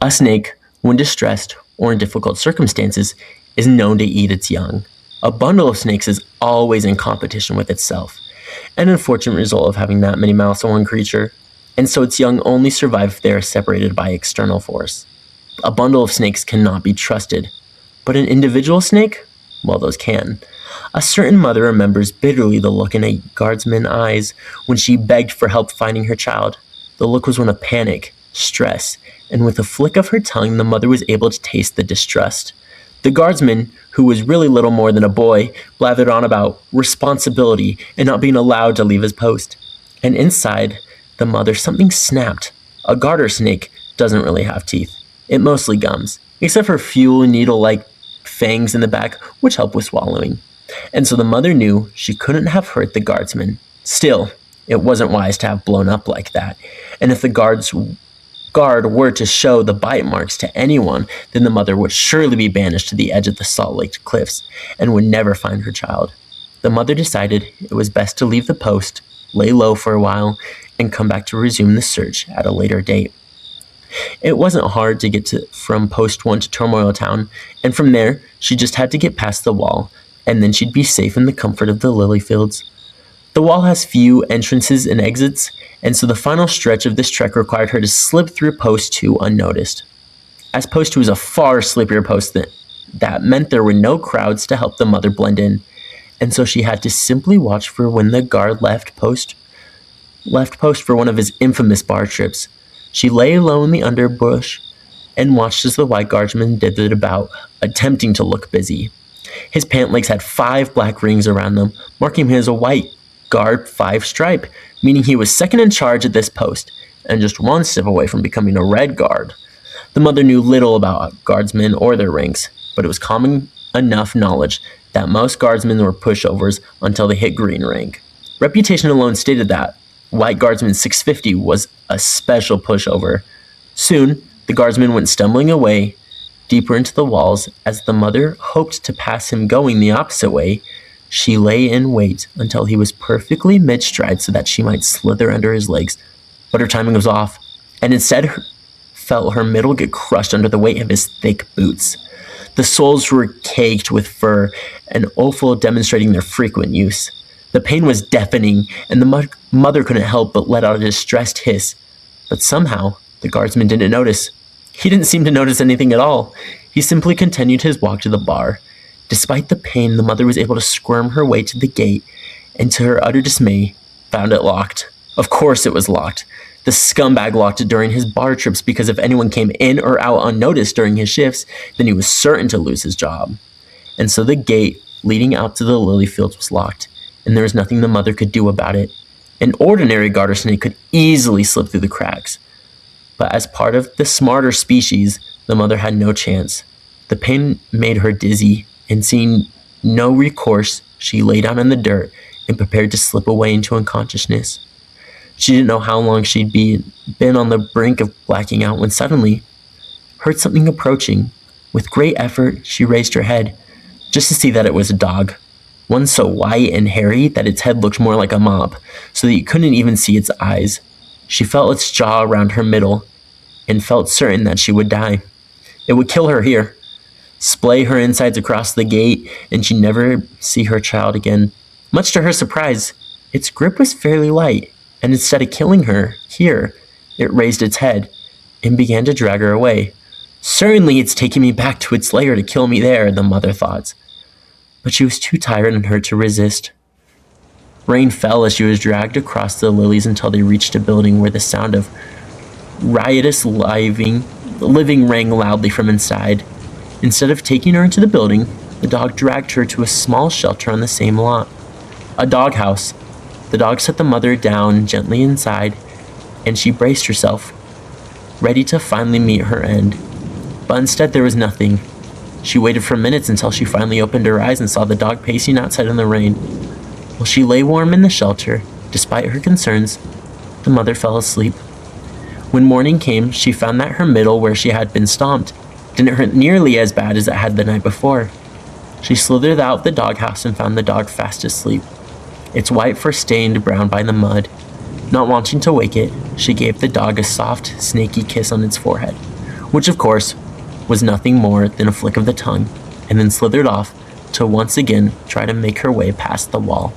A snake, when distressed or in difficult circumstances, is known to eat its young. A bundle of snakes is always in competition with itself, an unfortunate result of having that many mouths on one creature, and so its young only survive if they are separated by external force. A bundle of snakes cannot be trusted, but an individual snake? Well, those can. A certain mother remembers bitterly the look in a guardsman's eyes when she begged for help finding her child. The look was one of panic, stress, and with a flick of her tongue, the mother was able to taste the distrust. The guardsman, who was really little more than a boy, blathered on about responsibility and not being allowed to leave his post. And inside the mother, something snapped. A garter snake doesn't really have teeth. It mostly gums, except for a few needle-like fangs in the back, which help with swallowing. And so the mother knew she couldn't have hurt the guardsman. Still, it wasn't wise to have blown up like that. And if the guard were to show the bite marks to anyone, then the mother would surely be banished to the edge of the Salt Lake Cliffs and would never find her child. The mother decided it was best to leave the post, lay low for a while, and come back to resume the search at a later date. It wasn't hard to get from Post 1 to Turmoil Town, and from there, she just had to get past the wall, and then she'd be safe in the comfort of the lily fields. The wall has few entrances and exits, and so the final stretch of this trek required her to slip through Post 2 unnoticed. As Post 2 was a far slippier post, that meant there were no crowds to help the mother blend in, and so she had to simply watch for when the guard left post for one of his infamous bar trips. She lay low in the underbrush and watched as the white guardsman dithered about, attempting to look busy. His pant legs had 5 black rings around them, marking him as a white guard 5 stripe, meaning he was second in charge at this post, and just one step away from becoming a red guard. The mother knew little about guardsmen or their ranks, but it was common enough knowledge that most guardsmen were pushovers until they hit green rank. Reputation alone stated that White Guardsman 650 was a special pushover. Soon, the guardsman went stumbling away, deeper into the walls. As the mother hoped to pass him going the opposite way, she lay in wait until he was perfectly mid-stride so that she might slither under his legs. But her timing was off, and instead felt her middle get crushed under the weight of his thick boots. The soles were caked with fur, an offal demonstrating their frequent use. The pain was deafening, and the mother couldn't help but let out a distressed hiss. But somehow, the guardsman didn't notice. He didn't seem to notice anything at all. He simply continued his walk to the bar. Despite the pain, the mother was able to squirm her way to the gate, and to her utter dismay, found it locked. Of course it was locked. The scumbag locked it during his bar trips because if anyone came in or out unnoticed during his shifts, then he was certain to lose his job. And so the gate leading out to the lily fields was locked, and there was nothing the mother could do about it. An ordinary garter snake could easily slip through the cracks, but as part of the smarter species, the mother had no chance. The pain made her dizzy, and seeing no recourse, she lay down in the dirt and prepared to slip away into unconsciousness. She didn't know how long she'd been on the brink of blacking out when suddenly heard something approaching. With great effort, she raised her head, just to see that it was a dog. One so white and hairy that its head looked more like a mop, so that you couldn't even see its eyes. She felt its jaw around her middle, and felt certain that she would die. It would kill her here, splay her insides across the gate, and she'd never see her child again. Much to her surprise, its grip was fairly light, and instead of killing her here, it raised its head and began to drag her away. Certainly it's taking me back to its lair to kill me there, the mother thought. But she was too tired and hurt to resist. Rain fell as she was dragged across the lilies until they reached a building where the sound of riotous living rang loudly from inside. Instead of taking her into the building, the dog dragged her to a small shelter on the same lot. A doghouse. The dog set the mother down gently inside, and she braced herself, ready to finally meet her end. But instead there was nothing. She waited for minutes until she finally opened her eyes and saw the dog pacing outside in the rain. While she lay warm in the shelter, despite her concerns, the mother fell asleep. When morning came, she found that her middle, where she had been stomped, didn't hurt nearly as bad as it had the night before. She slithered out the doghouse and found the dog fast asleep, its white fur stained brown by the mud. Not wanting to wake it, she gave the dog a soft, snaky kiss on its forehead, which of course was nothing more than a flick of the tongue, and then slithered off to once again try to make her way past the wall.